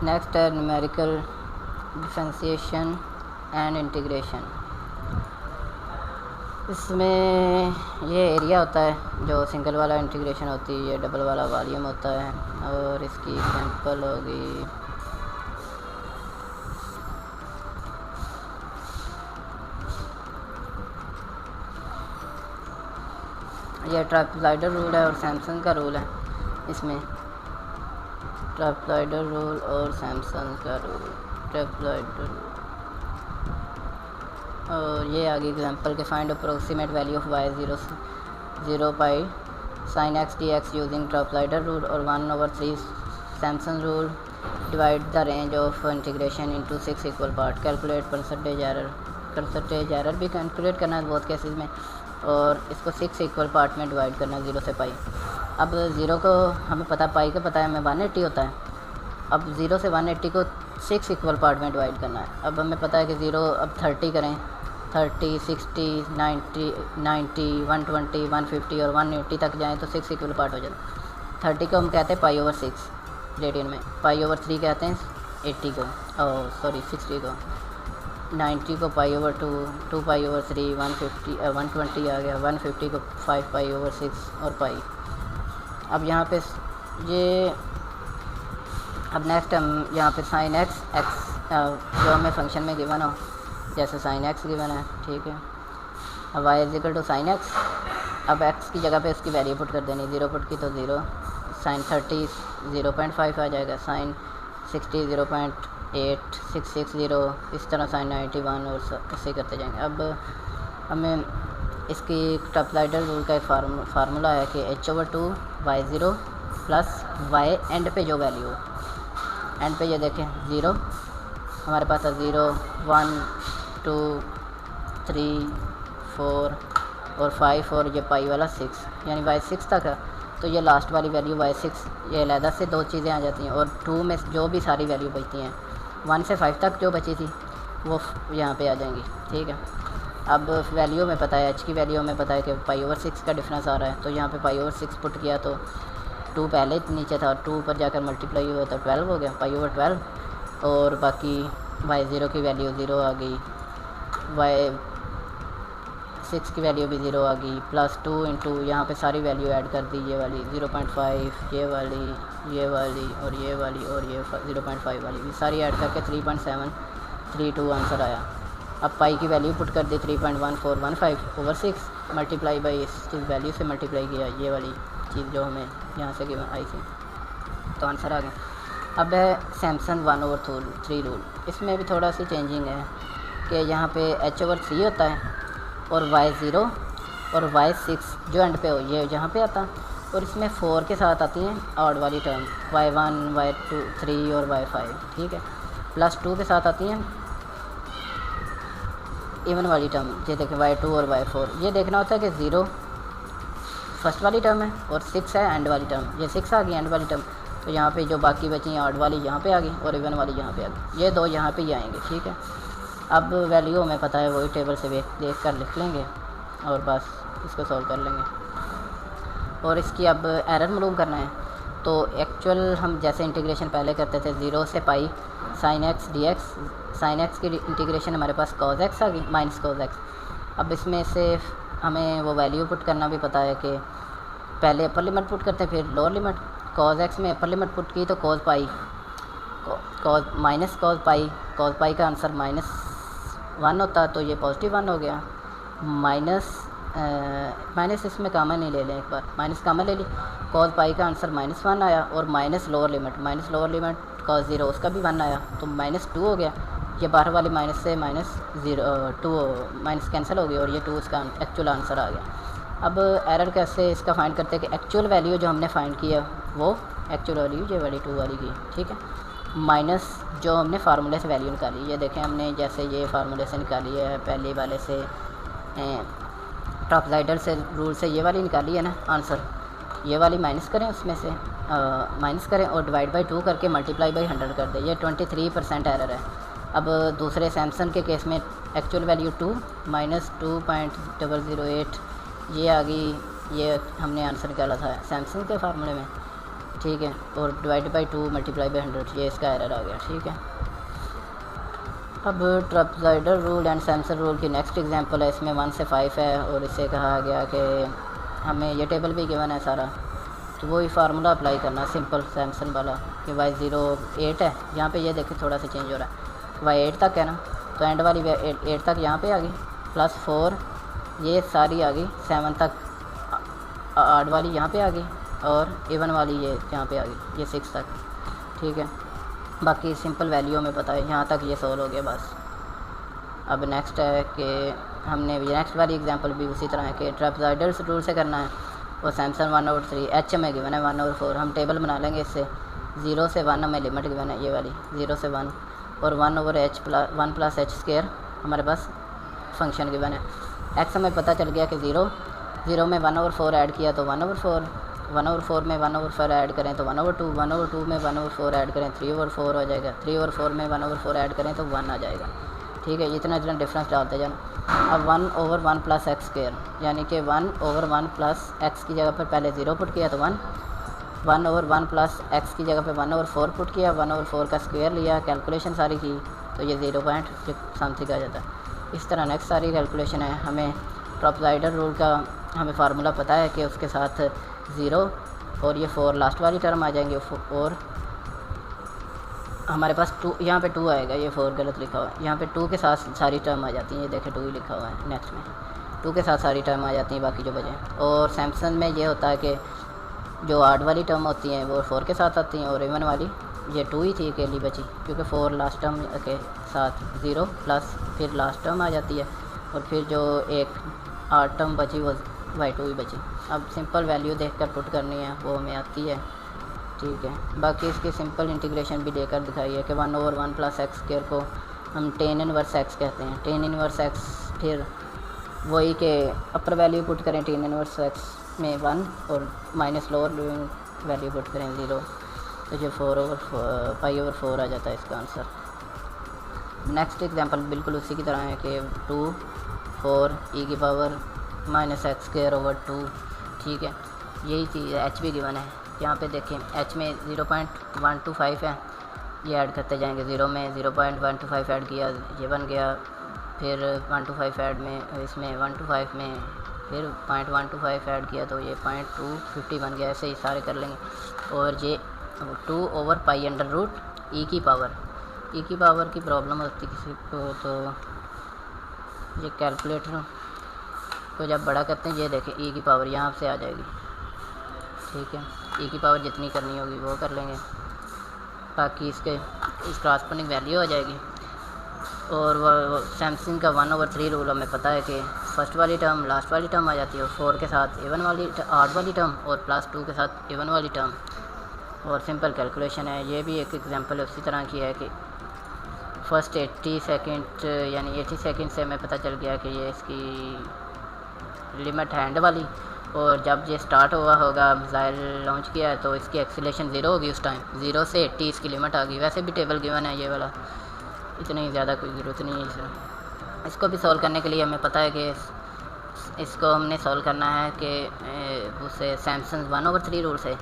Next है numerical differentiation and integration. इसमें ये एरिया होता है जो सिंगल वाला इंटीग्रेशन होती है, ये डबल वाला वॉल्यूम होता है। और इसकी एग्जांपल होगी ये ट्रापेज़ॉइडल रूल है और सैमसन का रूल है। इसमें ट्रापेज़ॉइडल रूल और सैमसन का रूल, ट्रापेज़ॉइडल और ये आगे एग्जांपल के find approximate value of y 0 pi sine x d x using trapezoidal rule और 1/3 Simpson rule. Divide the range of integration into 6 equal part. Calculate percentage error भी कैलकुलेट करना है बहुत केसेस में, और इसको 6 इक्वल पार्ट में डिवाइड करना 0 से पाई। अब 0 को हमें पता, पाई का पता है हमें 180 होता है। अब 0 से 180 को 6 इक्वल पार्ट में डिवाइड करना है। अब हमें पता है कि 0 अब 30 करें, 30, 60, 90, 120, 150 और 180 तक जाएँ तो 6 इक्वल पार्ट हो जाता है। 30 को हम कहते हैं π/6 रेडियन में, π/3 कहते हैं 80 को, 60 को, 90 को π/2, 2π/3, 120 आ गया, 150 को 5π/6 और पाई। अब यहाँ पे ये अब नेक्स्ट हम यहाँ पे साइन एक्स जो हमें फंक्शन में गिवन हो, जैसे साइन एक्स गिवन है, ठीक है। अब Y is equal to sine X. अब एक्स की जगह पे इसकी वैल्यू पुट कर देनी, 0 पुट की तो 0, साइन 30 0.5 आ जाएगा, साइन 60 0.8660, इस तरह साइन 91 और ऐसे करते जाएंगे। अब हमें इसकी ट्रापेज़ॉइडल रूल का एक फार्मूला है कि h/2 y0 plus y and पे जो वैल्यू हो, एंड पे ये देखें 0 हमारे पास है, 0 1 2 3 4 और 5 और ये पाई वाला 6, यानी y6 तक है। तो ये लास्ट वाली वैल्यू y6, ये अलहदा से दो चीज़ें आ जाती हैं, और 2 में जो भी सारी वैल्यू बचती हैं 1 से 5 तक जो बची थी वो यहाँ पे आ जाएंगी, ठीक है। अब वैल्यू में पता है, h की वैल्यू में पता है कि π/6 का डिफरेंस आ रहा है, तो यहाँ पे π/6 पुट किया तो 2 पहले नीचे था, 2 पर जाकर मल्टीप्लाई हुआ तो 12 हो गया, π/12, और बाकी y0 की वैल्यू 0 आ गई, y6 की वैल्यू भी 0 आ गई, प्लस 2 इंटू यहाँ पर सारी वैल्यू ऐड कर दी, ये वाली 0.5, ये वाली और ये वाली और ये 0.5 वाली भी सारी ऐड करके 3.732 आंसर आया। अब पाई की वैल्यू पुट कर दी 3.1415/6, मल्टीप्लाई बाई इस चीज़ वैल्यू से मल्टीप्लाई किया, ये वाली चीज़ जो हमें यहाँ से आई थी, तो आंसर आ गया। अब है सैमसन 1/3 रूल। इसमें भी थोड़ा सी चेंजिंग है कि यहाँ पे h/3 होता है और y0 और y6 जो एंड पे हो ये यहाँ पे आता है, और इसमें 4 के साथ आती हैं ऑड वाली टर्म, y1 y2 3 और y5, ठीक है। प्लस 2 के साथ आती हैं इवन वाली टर्म, ये देखें y2 और y4। ये देखना होता है कि 0 फर्स्ट वाली टर्म है और 6 है एंड वाली टर्म, ये 6 आ गई एंड वाली टर्म, तो यहाँ पे जो बाकी बची हैं ऑड वाली यहाँ पे आ गई और इवन वाली यहाँ पे आ गई, ये दो यहाँ पे ही आएंगे, ठीक है। अब वैल्यू हमें पता है, वही टेबल से देख कर लिख लेंगे और बस इसको सॉल्व कर लेंगे। और इसकी अब एरर मालूम करना है, तो एक्चुअल हम जैसे इंटीग्रेशन पहले करते थे 0 से पाई sine x d x, sine x की इंटीग्रेशन हमारे पास कॉज एक्स आ गई माइनस कॉज एक्स। अब इसमें से हमें वो वैल्यू पुट करना भी पता है कि पहले अपर लिमिट पुट करते हैं फिर लोअर लिमिट। कॉज एक्स में अपर लिमिट पुट की तो कॉज पाई, कॉज माइनस कॉज पाई का आंसर -1 होता, तो ये पॉजिटिव 1 हो गया। माइनस इसमें कामन ही ले लें, एक बार माइनस कामन ले ली, कॉज पाई का आंसर -1 आया, और माइनस लोअर लिमिट कॉज 0 उसका भी 1 आया, तो -2 हो गया। ये बाहर वाली माइनस से -2 माइनस कैंसिल हो गई और ये 2 इसका एक्चुअल आंसर आ गया। अब एरर कैसे इसका फाइंड करते हैं कि एक्चुअल वैल्यू जो हमने फाइंड किया वो एक्चुअल वैल्यू ये वाली 2 वाली की, ठीक है, माइनस जो हमने फार्मूले से वैल्यू निकाली, ये देखें हमने जैसे ये फार्मूले से निकाली है, पहले वाले से ट्रापेज़ॉइडल से रूल से ये वाली निकाली है ना आंसर, ये वाली माइनस करें, उसमें से माइनस करें और डिवाइड बाई 2 करके मल्टीप्लाई बाई 100 कर दें, ये 23% एरर है। अब दूसरे सैमसंग के केस में एक्चुअल वैल्यू 2 -2.008 ये आ गई, ये हमने आंसर निकाला था सैमसंग के फार्मूले में, ठीक है, और डिवाइड बाई 2 मल्टीप्लाई बाई 100, ये इसका एरर आ गया। ठीक है, अब ट्रापेज़ॉइडल रूल एंड सैमसन रूल की नेक्स्ट एग्जांपल है। इसमें 1 से 5 है और इससे कहा गया कि हमें ये टेबल भी गिवन है सारा, तो वही फार्मूला अप्लाई करना सिंपल सैमसन वाला कि y0 8 है। यहाँ पे ये देखें थोड़ा सा चेंज हो रहा है, y 8 तक है ना, तो एंड वाली 8 तक यहाँ पे आ गई, प्लस 4 ये सारी आ गई, 7 तक आड वाली यहाँ पे आ गई, और इवन वाली ये यहाँ पे आ गई, ये 6 तक। ठीक है, बाकी सिंपल वैल्यू में पता है, यहाँ तक ये सॉल्व हो गया बस। अब नेक्स्ट है कि हमने नेक्स्ट वाली एग्जांपल भी उसी तरह है कि ट्रापेज़ॉइडल रूल से करना है, और सैमसन 1/3 एच में गिवन है 1/4। हम टेबल बना लेंगे इससे, 0 से 1 हमें लिमिट गिवन है ये वाली 0 से 1, और 1/h + 1 + h² हमारे पास फंक्शन गिवन है। एक्स हमें पता चल गया कि 0 में 1/4 ऐड किया तो 1/4, 1/4 में 1/4 ऐड करें तो 1/2, 1/2 में 1/4 ऐड करें 3/4 हो जाएगा, 3/4 में 1/4 ऐड करें तो 1 आ जाएगा। ठीक है, इतना डिफरेंस डालते जाना। अब 1/1 + x², यानी कि 1/1 + x की जगह पर पहले 0 पुट किया तो 1, 1/1 + x की जगह पे 1/4 पुट किया, 1/4 का स्क्वायर लिया, कैलकुलेशन सारी की तो ये 0 पॉइंट समथिंग आ जाता है। इस तरह नेक्स्ट सारी कैलकुलेशन है। हमें ट्रापेज़ॉइडल रूल का हमें फार्मूला पता है कि उसके साथ 0 और ये 4 लास्ट वाली टर्म आ जाएंगे, और हमारे पास 2 यहाँ पे 2 आएगा, ये 4 गलत लिखा हुआ है, यहाँ पे 2 के साथ सारी टर्म आ जाती हैं, ये देखें 2 ही लिखा हुआ है, नेक्स्ट में 2 के साथ सारी टर्म आ जाती हैं, बाकी जो बचे। और सैमसन में ये होता है कि जो आड वाली टर्म होती हैं वो 4 के साथ आती हैं, और इवन वाली ये 2 ही थी अकेली बची, क्योंकि 4 लास्ट टर्म के साथ 0 प्लस फिर लास्ट टर्म आ जाती है, और फिर जो एक आड टर्म बची वो y2 ही बची। अब सिंपल वैल्यू देखकर पुट करनी है, वो हमें आती है। ठीक है, बाकी इसकी सिंपल इंटीग्रेशन भी देकर दिखाई है कि 1/1 + x² को हम tan इनवर्स x कहते हैं। tan इनवर्स x फिर वही के अपर वैल्यू पुट करें tan इनवर्स x में 1, और माइनस लोअर वैल्यू पुट करें 0, तो जो 4/4 आ जाता है इसका आंसर। नेक्स्ट एग्जांपल बिल्कुल उसी की तरह है कि 2 4 e की पावर -x²/2। ठीक है, यही चीज़ है, h भी गिवन है। यहाँ पे देखें h में 0.125 है, ये ऐड करते जाएंगे, 0 में 0.125 ऐड किया ये बन गया, फिर 125 ऐड में इसमें 125 में फिर 0.125 ऐड किया तो ये 0.250 बन गया। ऐसे ही सारे कर लेंगे। और ये 2/π√e की पावर की प्रॉब्लम होती किसी को तो ये कैलकुलेटर को जब बड़ा करते हैं, ये देखें e की पावर यहाँ से आ जाएगी। ठीक है, e की पावर जितनी करनी होगी वो कर लेंगे, बाकी इस क्रॉसपोंडिंग वैल्यू आ जाएगी। और वो सैमसंग का 1/3 रूल हमें पता है कि फर्स्ट वाली टर्म लास्ट वाली टर्म आ जाती है, और 4 के साथ इवन वाली आड वाली टर्म, और +2 के साथ इवन वाली टर्म, और सिंपल कैलकुलेशन है। ये भी एक एग्जांपल उसी तरह की है कि फ़र्स्ट 80 सेकंड यानी 80 सेकंड से हमें पता चल गया कि ये इसकी लिमिट है एंड वाली, और जब ये स्टार्ट हुआ होगा मिसाइल लॉन्च किया है तो इसकी एक्सीलरेशन 0 होगी उस टाइम, 0 से 80 इसकी लिमिट आ गई। वैसे भी टेबल गिवन है ये वाला, इतनी ज़्यादा कोई ज़रूरत नहीं है इसमें। इसको भी सॉल्व करने के लिए हमें पता है कि इसको हमने सॉल्व करना है कि उससे सैमसंग 1/3 रूल से।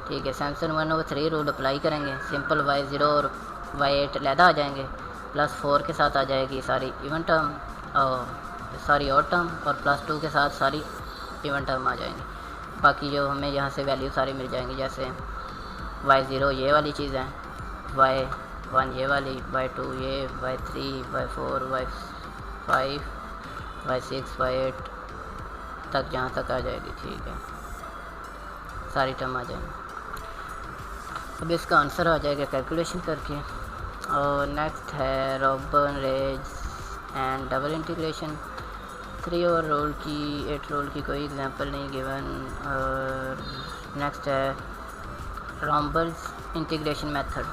ठीक है, सैमसंग 1/3 रूल अप्लाई करेंगे, सिंपल y0 और y8 अलहदा आ जाएंगे, +4 के साथ आ जाएगी सारी इवन टर्म और सारी ऑड टर्म, और +2 के साथ सारी इवन टर्म आ जाएंगी। बाकी जो हमें यहाँ से वैल्यू सारी मिल जाएंगी, जैसे y0 ये वाली चीज़ है, y1 ये वाली, y2 ये, y3 y4 y5 y6 y8 तक जहाँ तक आ जाएगी। ठीक है, सारी टर्म आ जाएंगी। अब इसका आंसर आ जाएगा कैलकुलेशन करके। और नेक्स्ट है Romberg's and double integration 3 rule की 8 रूल की कोई एग्जांपल नहीं गिवन। और नेक्स्ट है रॉम्बल्स इंटीग्रेशन मेथड,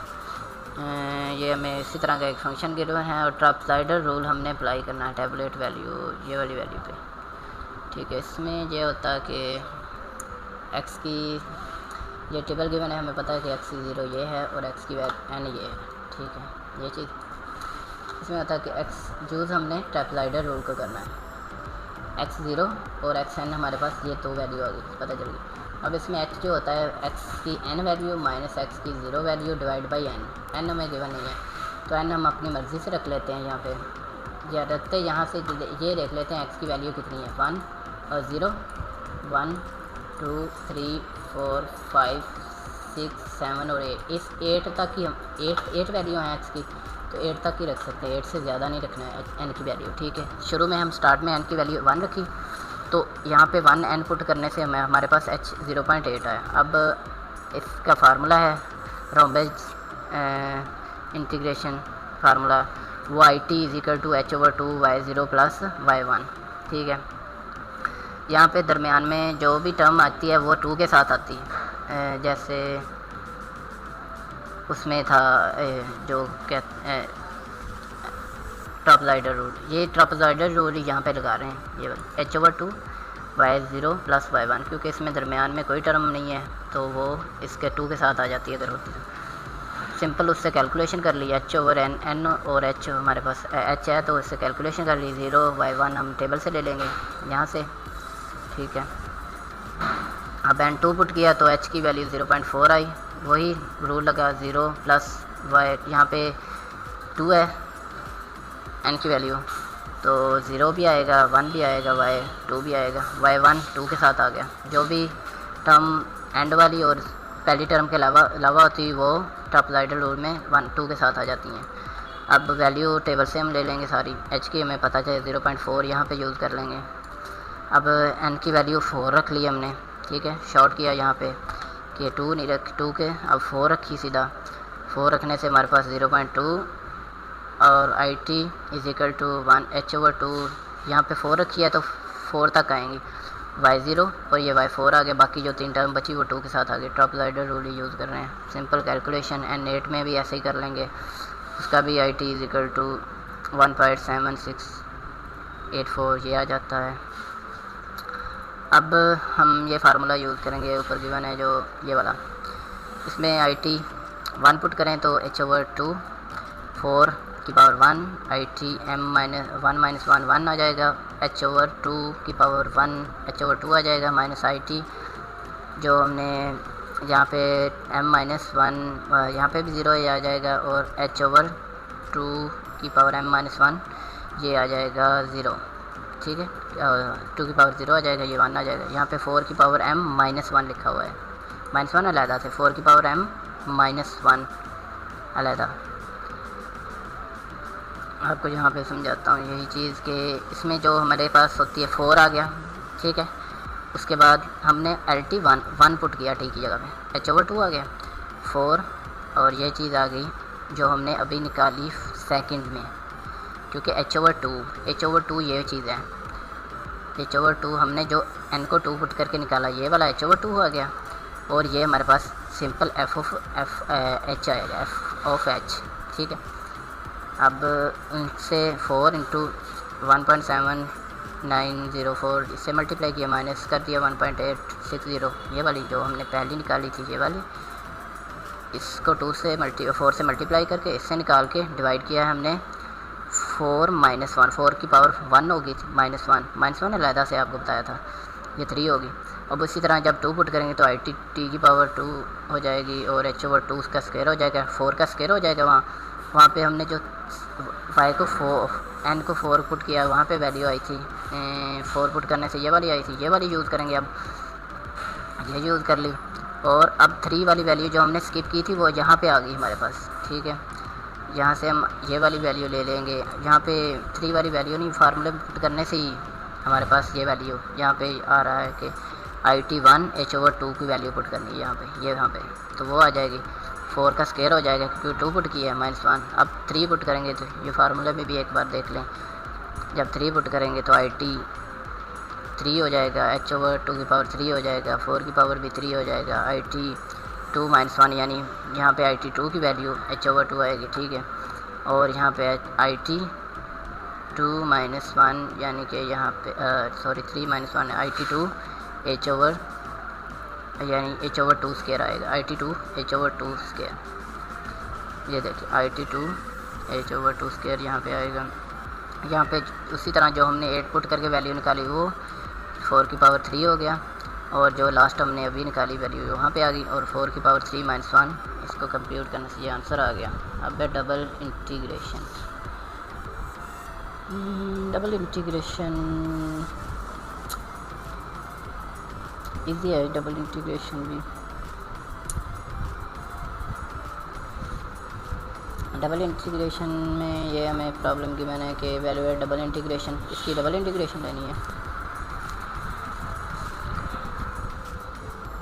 ये हमें इसी तरह का एक फंक्शन गिवन है, और ट्रापेज़ॉइडल रूल हमने अप्लाई करना है टैबुलेट वैल्यू ये वाली वैल्यू पे। ठीक है, इसमें ये होता है कि x की ये टेबल गिवन है, हमें पता है कि x की 0 ये है और x की n ये है। ठीक है, ये चीज़ इसमें होता है कि x यूज़ हमने ट्रापेज़ॉइडल रूल को करना है, x0 और xn हमारे पास ये 2 वैल्यू आ गई पता चल गई। अब इसमें x जो होता है x की n वैल्यू माइनस x की 0 वैल्यू डिवाइड बाई n हमें गिवन नहीं है, तो n हम अपनी मर्ज़ी से रख लेते हैं। यहाँ पे या रखते यहाँ से ये देख लेते हैं x की वैल्यू कितनी है, 1 और 0, 1 2 3 4 5 6 7 और 8, इस 8 तक ही हम 8 वैल्यू हैं x की, तो 8 तक ही रख सकते हैं, 8 से ज़्यादा नहीं रखना है n की वैल्यू, ठीक है। शुरू में हम स्टार्ट में n की वैल्यू 1 रखी, तो यहाँ पे 1 n पुट करने से हमारे पास h 0.8 आया। अब इसका फार्मूला है रोम्बेज इंटीग्रेशन फार्मूला, वो IT = h/2 y0 + y1, ठीक है। यहाँ पे दरमियान में जो भी टर्म आती है वो 2 के साथ आती है, जैसे उसमें था जो क्या ट्रापेज़ॉइडल रूल, ये ट्रापेज़ॉइडल रूल यहाँ पे लगा रहे हैं, ये h/2 y0 + y1, क्योंकि इसमें दरमियान में कोई टर्म नहीं है तो वो इसके 2 के साथ आ जाती है अगर होती है। सिंपल उससे कैलकुलेशन कर ली, h/n और h हमारे पास h है तो उससे कैलकुलेशन कर ली, 0 y1 हम टेबल से ले लेंगे यहाँ से, ठीक है। अब n2 पुट किया तो h की वैल्यू 0.4 आई, वही रूल लगा, 0 + y, यहाँ पे 2 है n की वैल्यू, तो 0 भी आएगा, 1 भी आएगा, y2 भी आएगा, y1 2 के साथ आ गया। जो भी टर्म एंड वाली और पहली टर्म के अलावा होती वो ट्रापेज़ॉइडल रूल में 1 2 के साथ आ जाती हैं। अब वैल्यू टेबल से हम ले लेंगे सारी, h की हमें पता चले 0.4 यहाँ पे यूज़ कर लेंगे। अब n की वैल्यू 4 रख ली हमने, ठीक है, शॉर्ट किया यहाँ पे कि 2 नहीं रख 2 के, अब 4 रखी सीधा, 4 रखने से हमारे पास 0.2 और IT = 1 h/2, यहाँ पे 4 रखी है तो 4 तक आएंगी, y0 और ये y4 आ गया, बाकी जो 3 टर्म बची वो 2 के साथ आ गई। ट्रापेज़ॉइडल रूल यूज़ कर रहे हैं, सिंपल कैलकुलेशन। n8 में भी ऐसे ही कर लेंगे, उसका भी IT = 1.7684 ये आ जाता है। अब हम ये फार्मूला यूज़ करेंगे, ऊपर गिवन है जो ये वाला, इसमें IT 1 पुट करें तो h/2 4 की पावर 1, IT m-1 - 1 1 आ जाएगा, h/2 की पावर 1 h/2 आ जाएगा, माइनस IT जो हमने यहाँ पे m-1 यहाँ पे भी 0 ये आ जाएगा, और h/2 की पावर m-1 ये आ जाएगा 0, ठीक है, 2 की पावर 0 आ जाएगा, ये 1 आ जाएगा। यहाँ पे 4 की पावर m-1 लिखा हुआ है, -1 अलहदा से, 4 की पावर m-1 अलहदा। आपको यहाँ पे समझाता हूँ यही चीज़ कि इसमें जो हमारे पास होती है 4 आ गया, ठीक है। उसके बाद हमने LT 1 पुट किया t की जगह पे, h/2 आ गया 4, और ये चीज़ आ गई जो हमने अभी निकाली सेकंड में, क्योंकि h/2 ये चीज़ है, h/2 हमने जो n को 2 पुट करके निकाला, ये वाला h/2 आ गया, और ये हमारे पास सिंपल f(h) आएगा, f(h), ठीक है। अब इनसे 4 × 1.7904 इससे मल्टीप्लाई किया, माइनस कर दिया 1.860, ये वाली जो हमने पहली निकाली थी, ये वाली, इसको 4 से मल्टीप्लाई करके इससे निकाल के डिवाइड किया है हमने 4 - 1, 4 की पावर 1 होगी, -1 अलहदा से आपको बताया था, ये 3 होगी। अब इसी तरह जब 2 पुट करेंगे तो IT t की पावर 2 हो जाएगी, और h/2 उसका स्क्वायर हो जाएगा, 4 का स्क्वायर हो जाएगा। वहाँ पे हमने जो y को 4 n को 4 पुट किया, वहाँ पे वैल्यू आई थी 4 पुट करने से ये वाली आई थी, ये वाली यूज़ करेंगे। अब ये यूज़ कर ली, और अब 3 वाली वैल्यू जो हमने स्किप की थी वो यहाँ पे आ गई हमारे पास, ठीक है। यहाँ से हम ये वाली वैल्यू ले लेंगे, यहाँ पे 3 वाली वैल्यू नहीं, फार्मूले पुट करने से ही हमारे पास ये वैल्यू यहाँ पे आ रहा है कि IT 1 h/2 की वैल्यू पुट करनी है यहाँ पे, तो वो आ जाएगी, 4 का स्क्वायर हो जाएगा क्योंकि 2 पुट किया है, -1। अब 3 पुट करेंगे तो ये फार्मूले में भी एक बार देख लें, जब 3 पुट करेंगे तो IT 3 हो जाएगा, h/2 की पावर 3 हो जाएगा, 4 की पावर भी 3 हो जाएगा, IT 2 - 1 यानी यहाँ पे IT 2 की वैल्यू h/2 आएगी, ठीक है। और यहाँ पे IT 2 - 1 यानी कि यहाँ पे 3 - 1 IT 2 यानी h/2 स्क्वायर आएगा, IT 2 h/2 स्क्वायर, ये देखिए IT 2 h/2 स्क्वायर यहाँ पे आएगा। यहाँ पे उसी तरह जो हमने 8 पुट करके वैल्यू निकाली वो 4 की पावर 3 हो गया, और जो लास्ट हमने अभी निकाली वैल्यू वहाँ पे आ गई, और 4 की पावर 3 माइनस 1 इसको कंप्यूट करने से ये आंसर आ गया। अब है double integration. Double integration easy है, डबल इंटीग्रेशन भी। डबल इंटीग्रेशन में ये हमें प्रॉब्लम की मैंने कि वैल्यू है डबल इंटीग्रेशन, इसकी डबल इंटीग्रेशन लेनी है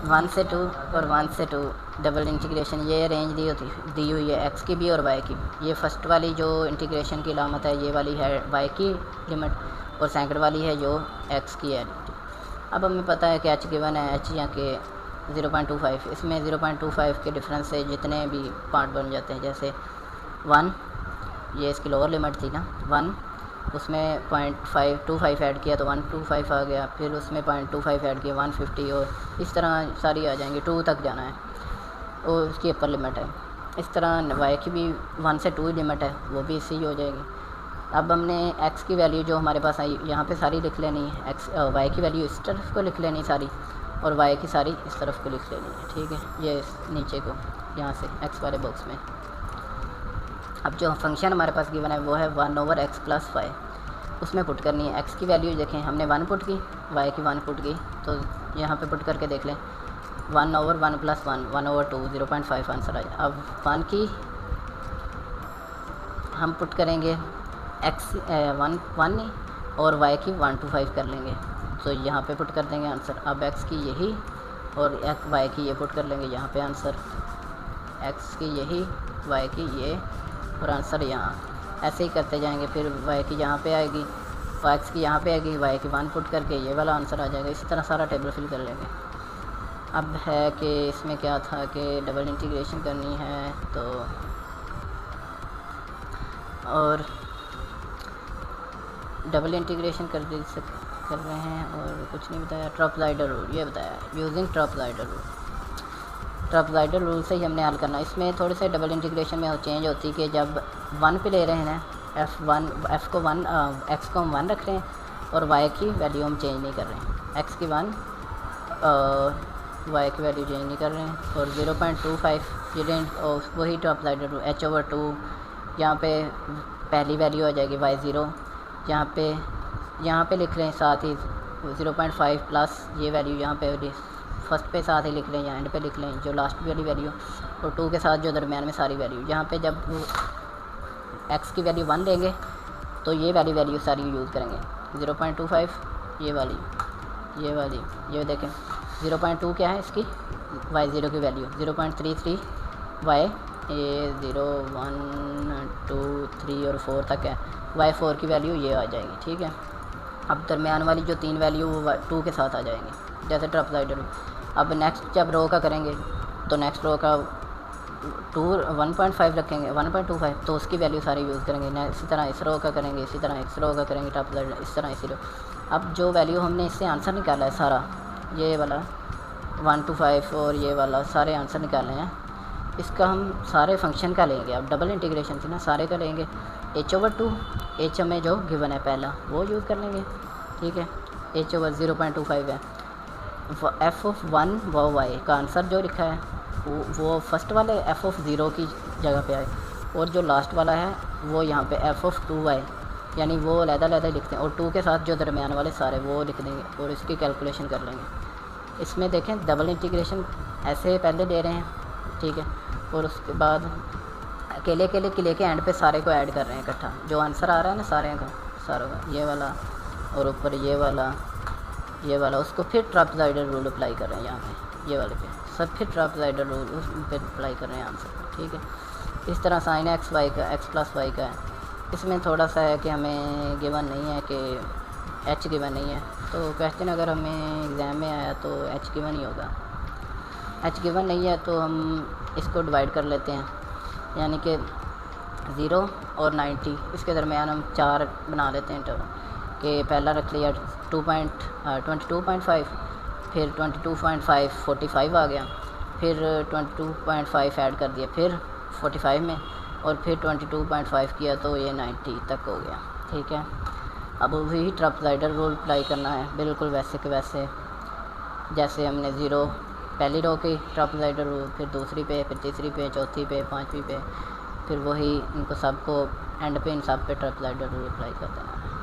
1 से 2 और 1 से 2 डबल इंटीग्रेशन। ये रेंज दी हुई है एक्स की भी और वाई की भी। ये फर्स्ट वाली जो इंटीग्रेशन की अलामत है ये वाली है वाई की लिमिट, और सेकंड वाली है जो एक्स की है। अब हमें पता है कि एच गिवन है, एच या के 0.25, इसमें 0.25 के डिफरेंस से जितने भी पार्ट बन जाते हैं, जैसे 1 ये इसकी लोअर लिमिट थी ना 1, उसमें 0.525 ऐड किया तो 125 आ गया, फिर उसमें 0.25 ऐड किया 150, और इस तरह सारी आ जाएंगी 2 तक जाना है, और उसकी अपर लिमिट है। इस तरह वाई की भी 1 से 2 लिमिट है, वो भी इसी हो जाएगी। अब हमने एक्स की वैल्यू जो हमारे पास आई यहाँ पे सारी लिख लेनी है, एक्स वाई की वैल्यू इस तरफ को लिख लेनी सारी, और वाई की सारी इस तरफ को लिख लेनी है, ठीक है। ये नीचे को यहाँ से एक्स वाले बॉक्स में। अब जो फंक्शन हमारे पास गिवन है वो है 1/x + y, उसमें पुट करनी है। एक्स की वैल्यू देखें हमने 1 पुट की, वाई की 1 पुट की, तो यहाँ पे पुट करके देख लें 1/1 + 1 1/2 0.5 आंसर आया। अब 1 की हम पुट करेंगे एक्स 1 और वाई की 125 कर लेंगे, तो यहाँ पे पुट कर देंगे आंसर। अब एक्स की यही और वाई की ये पुट कर लेंगे यहाँ पे आंसर, एक्स की यही वाई की ये और आंसर यहाँ, ऐसे ही करते जाएंगे। फिर वाई की यहाँ पे आएगी, एक्स की यहाँ पे आएगी, वाई की 1 पुट करके ये वाला आंसर आ जाएगा। इसी तरह सारा टेबल फिल कर लेंगे। अब है कि इसमें क्या था कि डबल इंटीग्रेशन करनी है, तो और डबल इंटीग्रेशन कर रहे हैं, और कुछ नहीं बताया। ट्रापेज़ॉइडल रूल ये बताया, यूजिंग ट्रापेज़ॉइडल रूल। ट्रापेज़ॉइडल रूल से ही हमने हल करना। इसमें थोड़े से डबल इंटीग्रेशन में चेंज होती है कि जब 1 पे ले रहे हैं एक्स को 1 रख रहे हैं, और वाई की वैल्यू हम चेंज नहीं कर रहे हैं, एक्स की 1 वाई की वैल्यू चेंज नहीं कर रहे हैं। और 0.25 ये वही ट्रापेज़ॉइडल रूल h/2, यहाँ पे पहली वैल्यू आ जाएगी y0, यहाँ पे लिख लें साथ ही 0.5 प्लस ये वैल्यू यहाँ पे फर्स्ट पे साथ ही लिख लें, यहाँ एंड पे लिख लें जो लास्ट वाली वैल्यू, और 2 के साथ जो दरमियान में सारी वैल्यू। यहाँ पे जब x की वैल्यू 1 लेंगे तो ये वैल्यू सारी यूज़ करेंगे। 0.25 ये वाली, ये देखें 0.2 क्या है इसकी y0 की वैल्यू, 0.33 y, ये 0 1 2 3 और 4 तक है, y4 की वैल्यू ये आ जाएगी, ठीक है। अब दरमियान वाली जो 3 वैल्यू वो 2 के साथ आ जाएंगी, जैसे ट्रापेज़ॉइडल। अब नेक्स्ट जब रो का करेंगे तो नेक्स्ट रो का 1.5 रखेंगे, 1.25, तो उसकी वैल्यू सारी यूज़ करेंगे। इसी तरह इस रो का करेंगे, इसी तरह इस रो का करेंगे ट्रापेज़ॉइडल, इस तरह इसी रो। अब जो वैल्यू हमने इससे आंसर निकाला है सारा, ये वाला 1 to 5 और ये वाला सारे आंसर निकाले हैं, इसका हम सारे फंक्शन का लेंगे। अब डबल इंटीग्रेशन से ना सारे का लेंगे, h/2, h हमें जो गिवन है पहला वो यूज़ कर लेंगे, ठीक है। h/0.25 है, f(1) व y का आंसर जो लिखा है वो फर्स्ट वाले f(0) की जगह पे आए, और जो लास्ट वाला है वो यहाँ पे f(2y), यानी वो अलग-अलग लिखते हैं, और 2 के साथ जो दरमियान वाले सारे वो लिख देंगे और इसकी कैलकुलेशन कर लेंगे। इसमें देखें डबल इंटीग्रेशन ऐसे पहले ले रहे हैं, ठीक है, और उसके बाद अकेले के एंड पे सारे को ऐड कर रहे हैं इकट्ठा, जो आंसर आ रहा है ना सारों का ये वाला और ऊपर ये वाला, उसको फिर ट्रापेज़ॉइडल रूल अप्लाई कर रहे हैं यहाँ पे, ये वाले पे सब फिर ट्रापेज़ॉइडल रूल उस पर अप्लाई कर रहे हैं आंसर पर, ठीक है। इस तरह sin x y का x + y का है। इसमें थोड़ा सा है कि हमें गिवन नहीं है कि h गिवन नहीं है, तो क्वेश्चन अगर हमें एग्ज़ाम में आया तो h गिवन ही होगा। h गिवन नहीं है तो हम इसको डिवाइड कर लेते हैं, यानी कि 0 और 90 इसके दरमियान हम 4 बना लेते हैं टर्म कि पहला रख लिया 22.5, फिर 22.5 45 आ गया, फिर 22.5 ऐड कर दिया फिर 45 में, और फिर 22.5 किया तो ये 90 तक हो गया, ठीक है। अब वही ट्रापेज़ॉइडल रूल अप्लाई करना है बिल्कुल वैसे के वैसे। जैसे हमने ज़ीरो पहली रो की ट्रापेज़ॉइडल रूल, फिर दूसरी पे, फिर तीसरी पे, चौथी पे, पांचवी पे, फिर वही इनको सबको एंड पे इन सब पे ट्रापेज़ॉइडल रूल अप्लाई कर देना है।